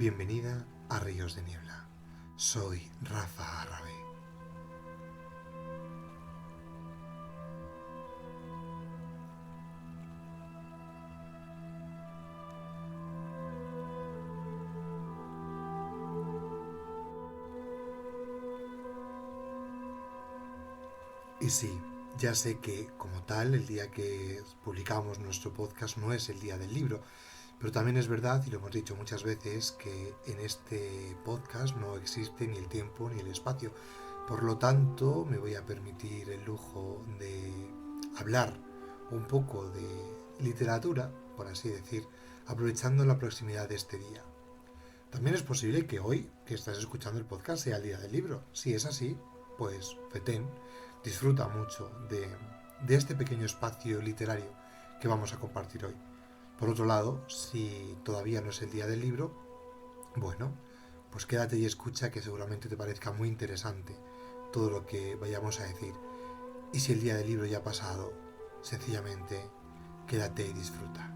Bienvenida a Ríos de Niebla. Soy Rafa Arrabe. Y sí, ya sé que como tal el día que publicamos nuestro podcast no es el día del libro, pero también es verdad, y lo hemos dicho muchas veces, que en este podcast no existe ni el tiempo ni el espacio. Por lo tanto, me voy a permitir el lujo de hablar un poco de literatura, por así decir, aprovechando la proximidad de este día. También es posible que hoy, que estás escuchando el podcast, sea el día del libro. Si es así, pues fetén, disfruta mucho de este pequeño espacio literario que vamos a compartir hoy. Por otro lado, si todavía no es el día del libro, bueno, pues quédate y escucha, que seguramente te parezca muy interesante todo lo que vayamos a decir. Y si el día del libro ya ha pasado, sencillamente quédate y disfruta.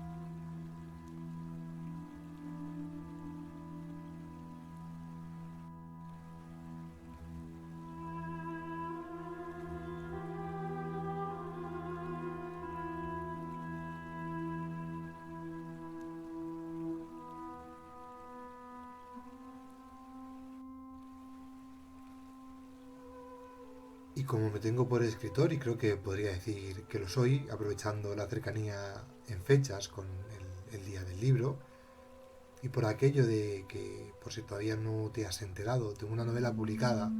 Y como me tengo por escritor, y creo que podría decir que lo soy, aprovechando la cercanía en fechas con el día del libro, y por aquello de que, por si todavía no te has enterado, tengo una novela publicada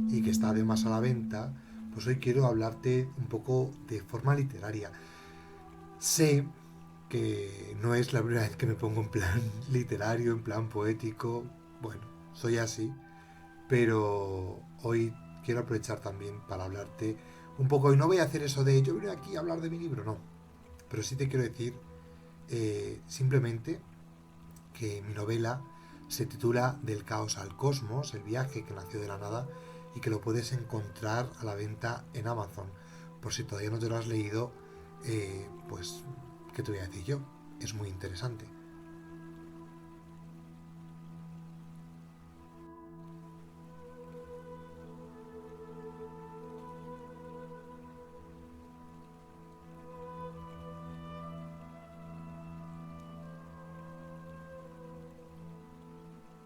y que está además a la venta, pues hoy quiero hablarte un poco de forma literaria. Sé que no es la primera vez que me pongo en plan literario, en plan poético, bueno, soy así, pero hoy quiero aprovechar también para hablarte un poco, y no voy a hacer eso de yo vine aquí a hablar de mi libro, no, pero sí te quiero decir simplemente que mi novela se titula Del caos al cosmos, el viaje que nació de la nada, y que lo puedes encontrar a la venta en Amazon. Por si todavía no te lo has leído, pues, ¿qué te voy a decir yo? Es muy interesante.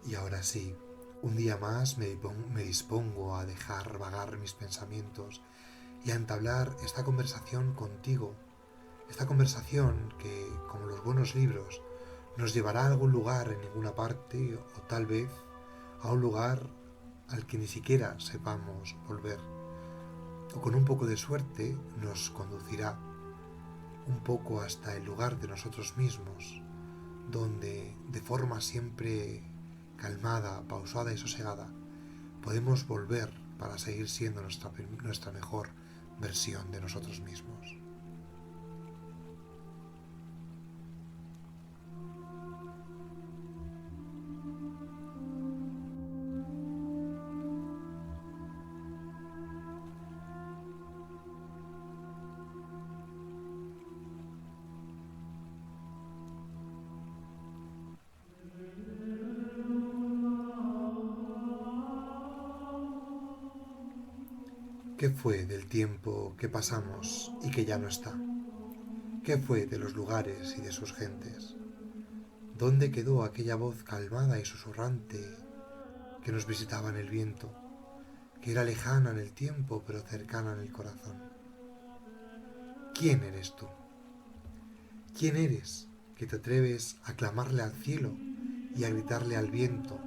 Y ahora sí, un día más me dispongo a dejar vagar mis pensamientos y a entablar esta conversación contigo. Esta conversación que, como los buenos libros, nos llevará a algún lugar en ninguna parte, o tal vez a un lugar al que ni siquiera sepamos volver. O con un poco de suerte nos conducirá un poco hasta el lugar de nosotros mismos, donde de forma siempre calmada, pausada y sosegada podemos volver para seguir siendo nuestra mejor versión de nosotros mismos. ¿Qué fue del tiempo que pasamos y que ya no está? ¿Qué fue de los lugares y de sus gentes? ¿Dónde quedó aquella voz calmada y susurrante que nos visitaba en el viento, que era lejana en el tiempo pero cercana en el corazón? ¿Quién eres tú? ¿Quién eres que te atreves a clamarle al cielo y a gritarle al viento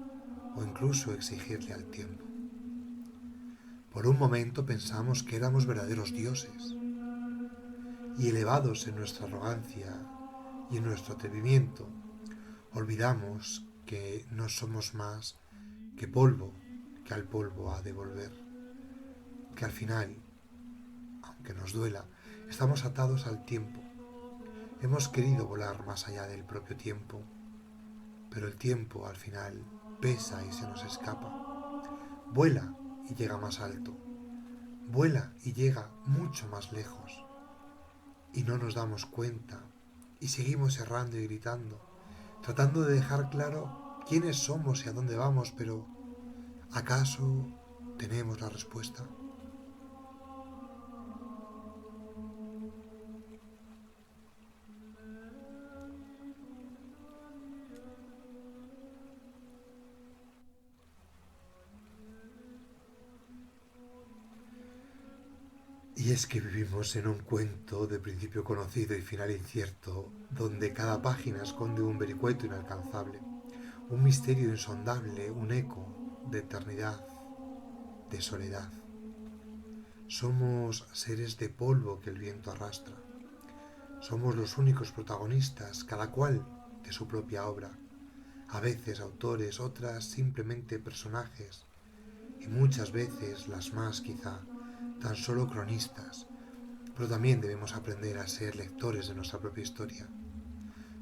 o incluso exigirle al tiempo? Por un momento pensamos que éramos verdaderos dioses y elevados en nuestra arrogancia y en nuestro atrevimiento, olvidamos que no somos más que polvo, que al polvo ha de volver, que al final, aunque nos duela, estamos atados al tiempo. Hemos querido volar más allá del propio tiempo, pero el tiempo al final pesa y se nos escapa. Vuela y llega más alto, vuela y llega mucho más lejos, y no nos damos cuenta y seguimos errando y gritando, tratando de dejar claro quiénes somos y a dónde vamos, pero ¿acaso tenemos la respuesta? Y es que vivimos en un cuento de principio conocido y final incierto, donde cada página esconde un vericueto inalcanzable, un misterio insondable, un eco de eternidad, de soledad. Somos seres de polvo que el viento arrastra. Somos los únicos protagonistas, cada cual de su propia obra. A veces autores, otras simplemente personajes, y muchas veces, las más quizá, tan solo cronistas. Pero también debemos aprender a ser lectores de nuestra propia historia,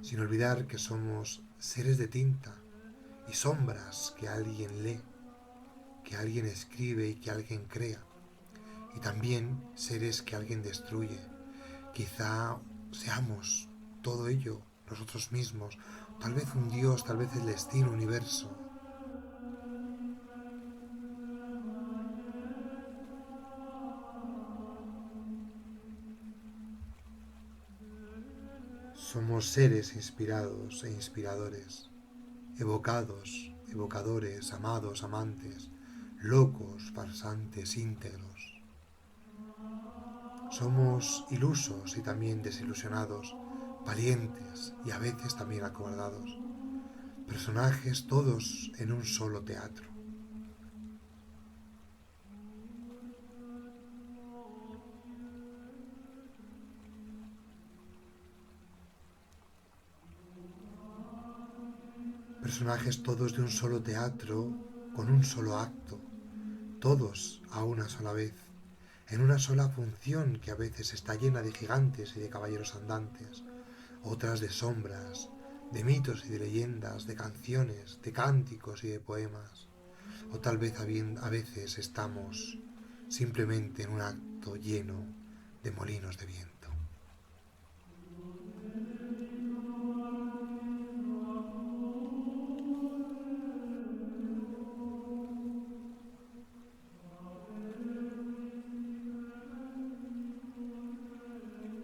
sin olvidar que somos seres de tinta y sombras que alguien lee, que alguien escribe y que alguien crea, y también seres que alguien destruye. Quizá seamos todo ello nosotros mismos, tal vez un Dios, tal vez el destino, universo. Somos seres inspirados e inspiradores, evocados, evocadores, amados, amantes, locos, farsantes, íntegros. Somos ilusos y también desilusionados, valientes y a veces también acobardados. Personajes todos en un solo teatro. Personajes todos de un solo teatro, con un solo acto, todos a una sola vez, en una sola función que a veces está llena de gigantes y de caballeros andantes, otras de sombras, de mitos y de leyendas, de canciones, de cánticos y de poemas. O tal vez a veces estamos simplemente en un acto lleno de molinos de viento.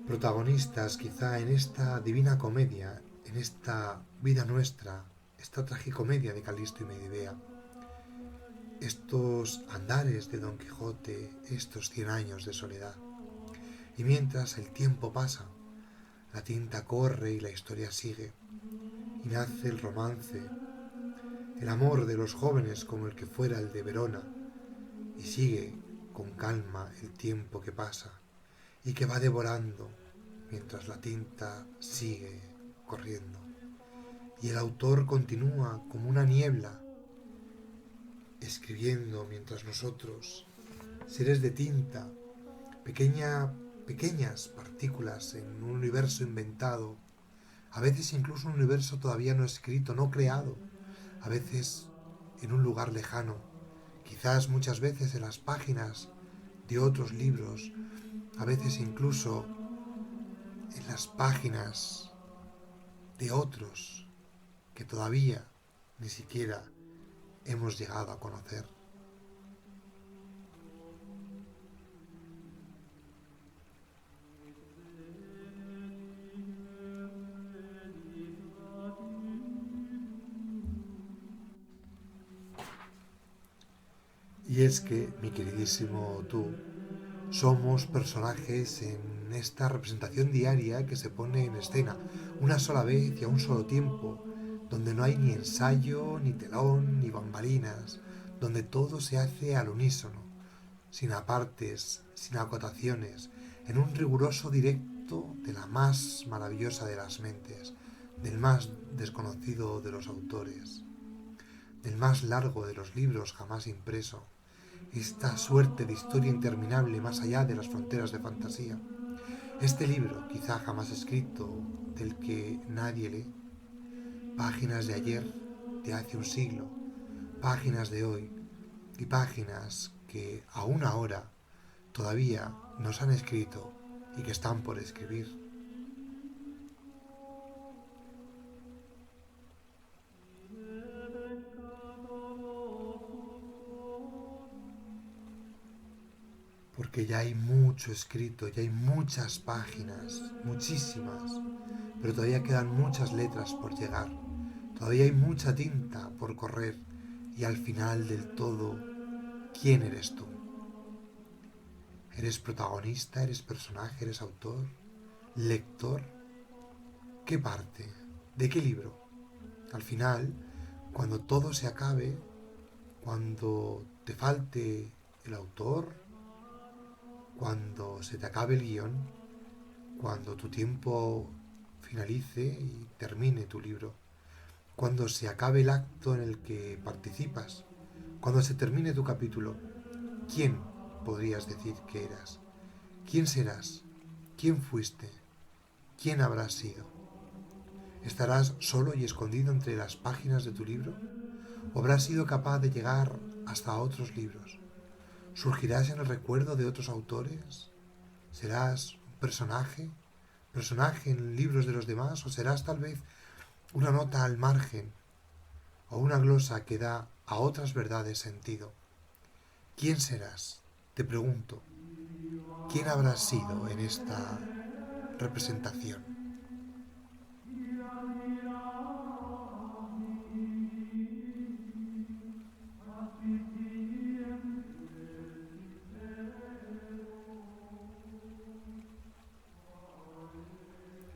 Protagonistas quizá en esta divina comedia, en esta vida nuestra, esta tragicomedia de Calisto y Medivea, estos andares de Don Quijote, estos 100 años de soledad. Y mientras el tiempo pasa, la tinta corre y la historia sigue, y nace el romance, el amor de los jóvenes como el que fuera el de Verona, y sigue con calma el tiempo que pasa y que va devorando mientras la tinta sigue corriendo. Y el autor continúa como una niebla, escribiendo mientras nosotros, seres de tinta, pequeñas partículas en un universo inventado, a veces incluso un universo todavía no escrito, no creado, a veces en un lugar lejano, quizás muchas veces en las páginas de otros libros, a veces incluso en las páginas de otros que todavía ni siquiera hemos llegado a conocer. Y es que, mi queridísimo tú, somos personajes en esta representación diaria que se pone en escena una sola vez y a un solo tiempo, donde no hay ni ensayo, ni telón, ni bambalinas, donde todo se hace al unísono, sin apartes, sin acotaciones, en un riguroso directo de la más maravillosa de las mentes, del más desconocido de los autores, del más largo de los libros jamás impreso, esta suerte de historia interminable más allá de las fronteras de fantasía. Este libro, quizá jamás escrito, del que nadie lee, páginas de ayer, de hace un siglo, páginas de hoy y páginas que aún ahora todavía nos han escrito y que están por escribir. porque ya hay mucho escrito, ya hay muchas páginas, muchísimas, pero todavía quedan muchas letras por llegar, todavía hay mucha tinta por correr y al final del todo, ¿quién eres tú? ¿Eres protagonista? ¿Eres personaje? ¿Eres autor? ¿Lector? ¿Qué parte? ¿De qué libro? Al final, cuando todo se acabe, cuando te falte el autor, cuando se te acabe el guión, cuando tu tiempo finalice y termine tu libro, cuando se acabe el acto en el que participas, cuando se termine tu capítulo, ¿quién podrías decir que eras? ¿Quién serás? ¿Quién fuiste? ¿Quién habrás sido? ¿Estarás solo y escondido entre las páginas de tu libro? ¿O habrás sido capaz de llegar hasta otros libros? ¿Surgirás en el recuerdo de otros autores? ¿Serás un personaje? ¿Personaje en libros de los demás? ¿O serás tal vez una nota al margen o una glosa que da a otras verdades sentido? ¿Quién serás? Te pregunto, ¿quién habrás sido en esta representación?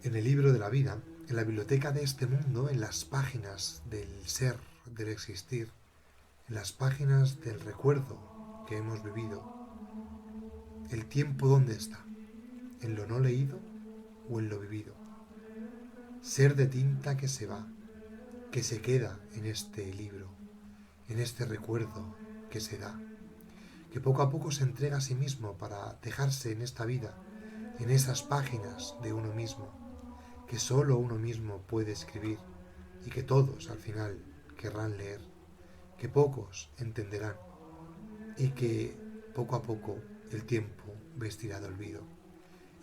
En el libro de la vida, en la biblioteca de este mundo, en las páginas del ser, del existir, en las páginas del recuerdo que hemos vivido, ¿el tiempo dónde está? ¿En lo no leído o en lo vivido? Ser de tinta que se va, que se queda en este libro, en este recuerdo que se da, que poco a poco se entrega a sí mismo para dejarse en esta vida, en esas páginas de uno mismo, que solo uno mismo puede escribir y que todos al final querrán leer, que pocos entenderán y que poco a poco el tiempo vestirá de olvido.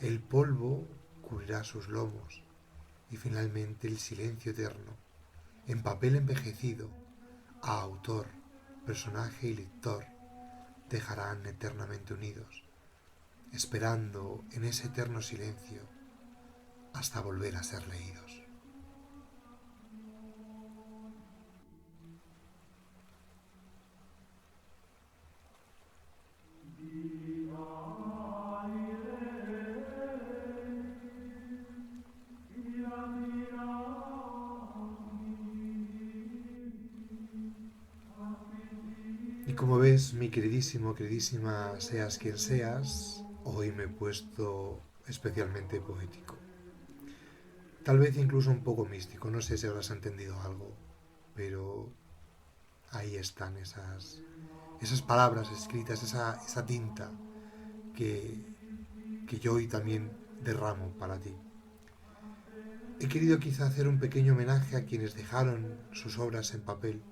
El polvo cubrirá sus lomos y finalmente el silencio eterno, en papel envejecido, a autor, personaje y lector, dejarán eternamente unidos, esperando en ese eterno silencio hasta volver a ser leídos. Y como ves, mi queridísimo, queridísima, seas quien seas, hoy me he puesto especialmente poético. Tal vez incluso un poco místico, no sé si habrás entendido algo, pero ahí están esas palabras escritas, esa tinta que, que yo hoy también derramo para ti. He querido quizá hacer un pequeño homenaje a quienes dejaron sus obras en papel,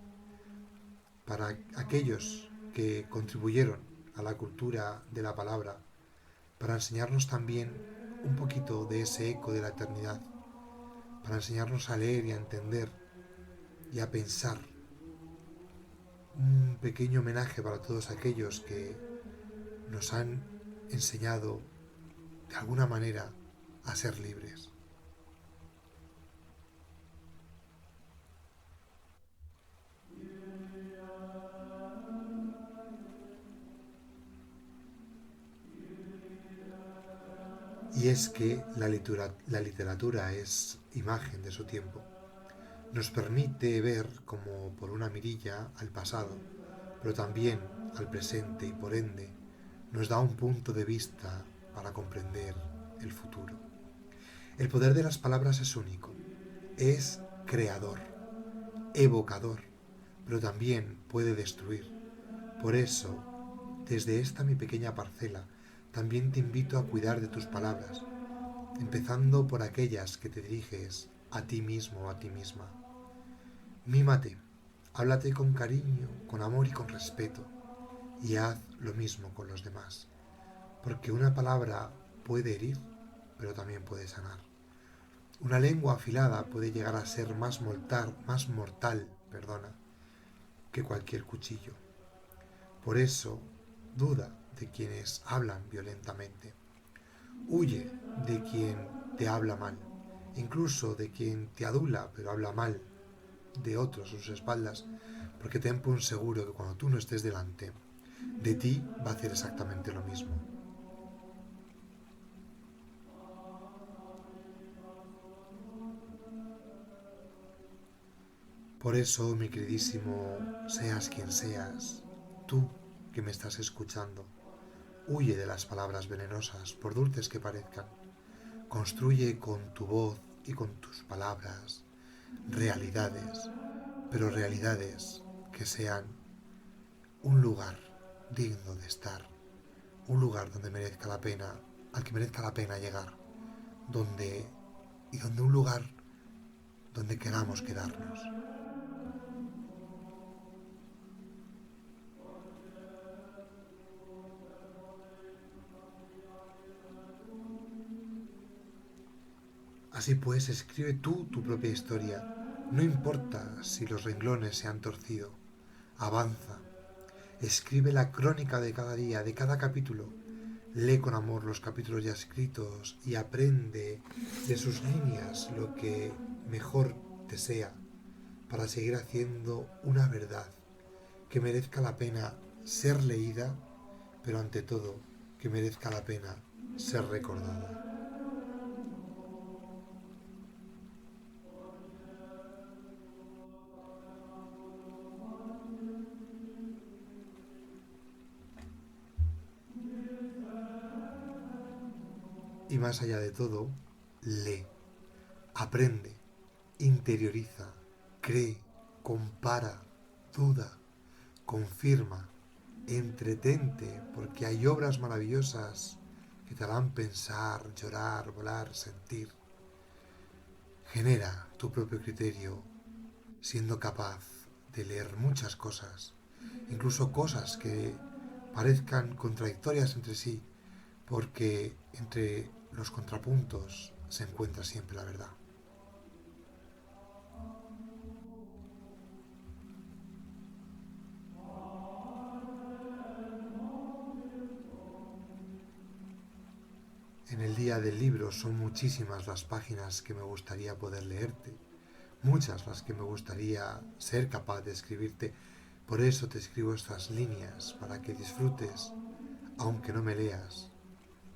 para aquellos que contribuyeron a la cultura de la palabra, para enseñarnos también un poquito de ese eco de la eternidad, para enseñarnos a leer y a entender y a pensar. Un pequeño homenaje para todos aquellos que nos han enseñado de alguna manera a ser libres. Y es que la literatura es imagen de su tiempo. Nos permite ver como por una mirilla al pasado, pero también al presente y por ende nos da un punto de vista para comprender el futuro. El poder de las palabras es único, es creador, evocador, pero también puede destruir. Por eso, desde esta mi pequeña parcela, también te invito a cuidar de tus palabras, empezando por aquellas que te diriges a ti mismo o a ti misma. Mímate, háblate con cariño, con amor y con respeto, y haz lo mismo con los demás, porque una palabra puede herir, pero también puede sanar. Una lengua afilada puede llegar a ser más mortal, que cualquier cuchillo. Por eso, duda de quienes hablan violentamente. Huye de quien te habla mal, incluso de quien te adula pero habla mal de otros a sus espaldas, porque ten por seguro que cuando tú no estés delante, de ti va a hacer exactamente lo mismo. Por eso, mi queridísimo, seas quien seas, tú que me estás escuchando, huye de las palabras venenosas, por dulces que parezcan. Construye con tu voz y con tus palabras realidades, pero realidades que sean un lugar digno de estar, un lugar donde merezca la pena, al que merezca la pena llegar, donde donde un lugar donde queramos quedarnos. Así pues, escribe tú tu propia historia. No importa si los renglones se han torcido. Avanza. Escribe la crónica de cada día, de cada capítulo. Lee con amor los capítulos ya escritos y aprende de sus líneas lo que mejor te sea para seguir haciendo una verdad que merezca la pena ser leída, pero ante todo que merezca la pena ser recordada. Y más allá de todo, lee, aprende, interioriza, cree, compara, duda, confirma, entretente, porque hay obras maravillosas que te harán pensar, llorar, volar, sentir. Genera tu propio criterio, siendo capaz de leer muchas cosas, incluso cosas que parezcan contradictorias entre sí, porque entre los contrapuntos se encuentra siempre la verdad. En el día del libro son muchísimas las páginas que me gustaría poder leerte, muchas las que me gustaría ser capaz de escribirte. Por eso te escribo estas líneas, para que disfrutes, aunque no me leas,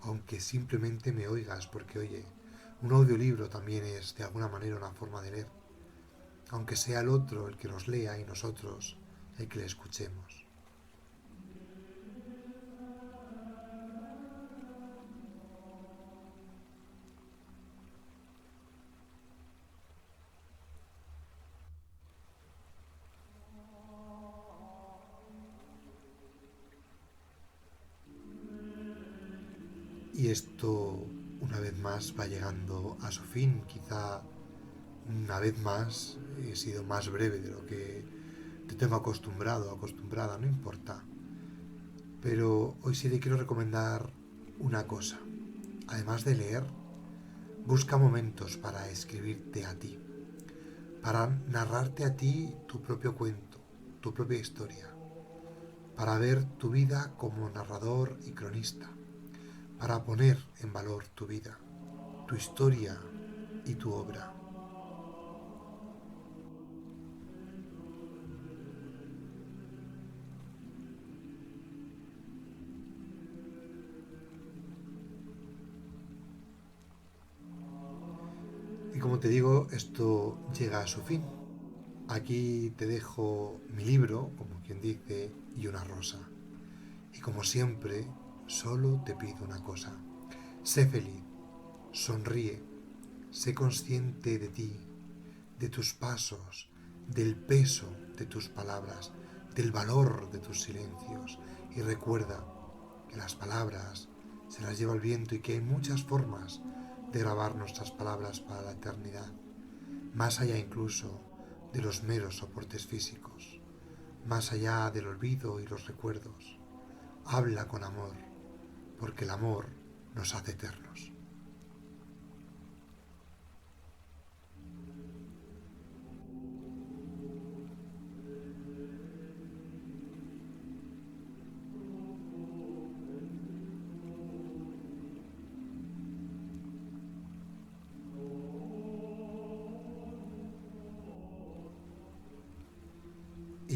aunque simplemente me oigas, porque oye, un audiolibro también es de alguna manera una forma de leer, aunque sea el otro el que nos lea y nosotros el que le escuchemos. Y esto una vez más va llegando a su fin. Quizá una vez más he sido más breve de lo que te tengo acostumbrado, acostumbrada, no importa. Pero hoy sí te quiero recomendar una cosa. Además de leer, busca momentos para escribirte a ti, para narrarte a ti tu propio cuento, tu propia historia, para ver tu vida como narrador y cronista, para poner en valor tu vida, tu historia y tu obra. Y como te digo, esto llega a su fin. Aquí te dejo mi libro, como quien dice, y una rosa. Y como siempre, solo te pido una cosa. Sé feliz, sonríe, sé consciente de ti, de tus pasos, del peso de tus palabras, del valor de tus silencios. Y recuerda que las palabras se las lleva el viento y que hay muchas formas de grabar nuestras palabras para la eternidad, más allá incluso de los meros soportes físicos, más allá del olvido y los recuerdos. Habla con amor, porque el amor nos hace eternos.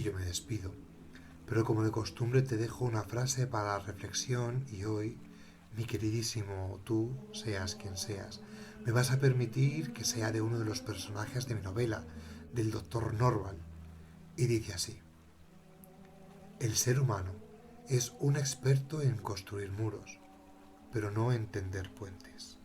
yo me despido, pero como de costumbre te dejo una frase para la reflexión y hoy, mi queridísimo tú, seas quien seas, me vas a permitir que sea de uno de los personajes de mi novela, del doctor Norval, y dice así: el ser humano es un experto en construir muros, pero no en tender puentes.